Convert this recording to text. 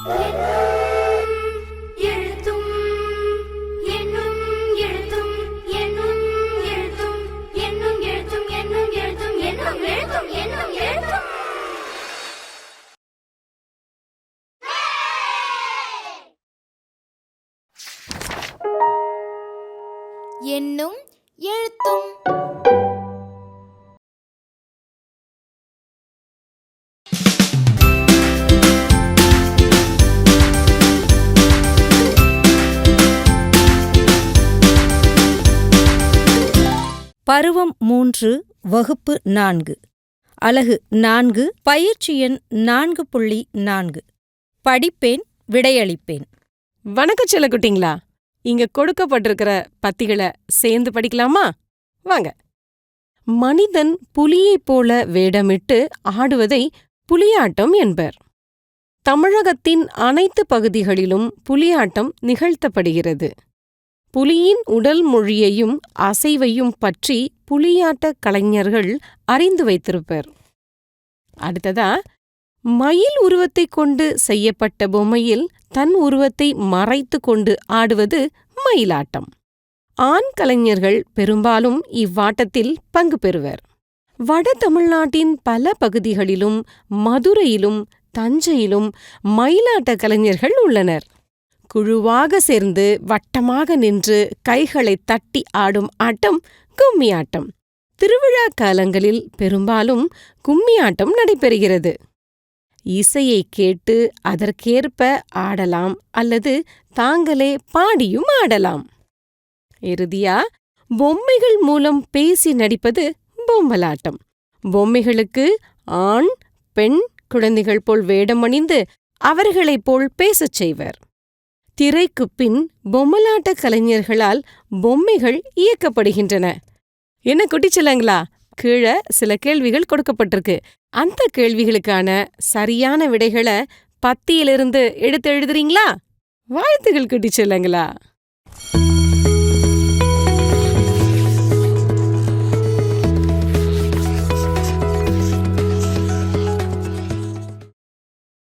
எழுத்தும் என்னும் எழுத்தும் என்னும் எழுத்தும் என்னும் எழுத்தும் என்னும் எழுத்தும் என்னும் எழுத்தும் என்னும் எழுத்தும். என்னும் எழுத்தும். பருவம் 3 வகுப்பு 4 அலகு 4 பயிற்சி எண் 4.4 படிப்பேன் விடையளிப்பேன். வணக்கம் செல்லக்குட்டிங்களா, இங்க கொடுக்கப்பட்டிருக்கிற பத்திகளை சேர்ந்து படிக்கலாமா? வாங்க. மனிதன் புலியைப் போல வேடமிட்டு ஆடுவதை புலியாட்டம் என்பர். தமிழகத்தின் அனைத்து பகுதிகளிலும் புலியாட்டம் நிகழ்த்தப்படுகிறது. புலியின் உடல் மொழியையும் அசைவையும் பற்றி புலியாட்ட கலைஞர்கள் அறிந்து வைத்திருப்பர். அடுத்ததா, மயில் உருவத்தைக் கொண்டு செய்யப்பட்ட பொம்மையில் தன் உருவத்தை மறைத்து கொண்டு ஆடுவது மயிலாட்டம். ஆண் கலைஞர்கள் பெரும்பாலும் இவ்வாட்டத்தில் பங்கு பெறுவர். வட தமிழ்நாட்டின் பல பகுதிகளிலும் மதுரையிலும் தஞ்சையிலும் மயிலாட்ட கலைஞர்கள் உள்ளனர். குழுவாக சேர்ந்து வட்டமாக நின்று கைகளை தட்டி ஆடும் ஆட்டம் கும்மியாட்டம். திருவிழா காலங்களில் பெரும்பாலும் கும்மியாட்டம் நடைபெறுகிறது. இசையை கேட்டு அதற்கேற்ப ஆடலாம் அல்லது தாங்களே பாடியும் ஆடலாம். இறுதியா, பொம்மைகள் மூலம் பேசி நடிப்பது பொம்மலாட்டம். பொம்மைகளுக்கு ஆண் பெண் குழந்தைகள் போல் வேடமணிந்து அவர்களைப் போல் பேசச் செய்வர். திரைக்குப் பின் பொம்மலாட்ட கலைஞர்களால் பொம்மைகள் இயக்கப்படுகின்றன. என்ன குட்டிச்சலங்களா, கீழே சில கேள்விகள் கொடுக்கப்பட்டிருக்கு. அந்த கேள்விகளுக்கான சரியான விடைகளை பத்தியிலிருந்து எடுத்து எழுதுறீங்களா? வாழ்த்துகள் குட்டிச்சலங்களா.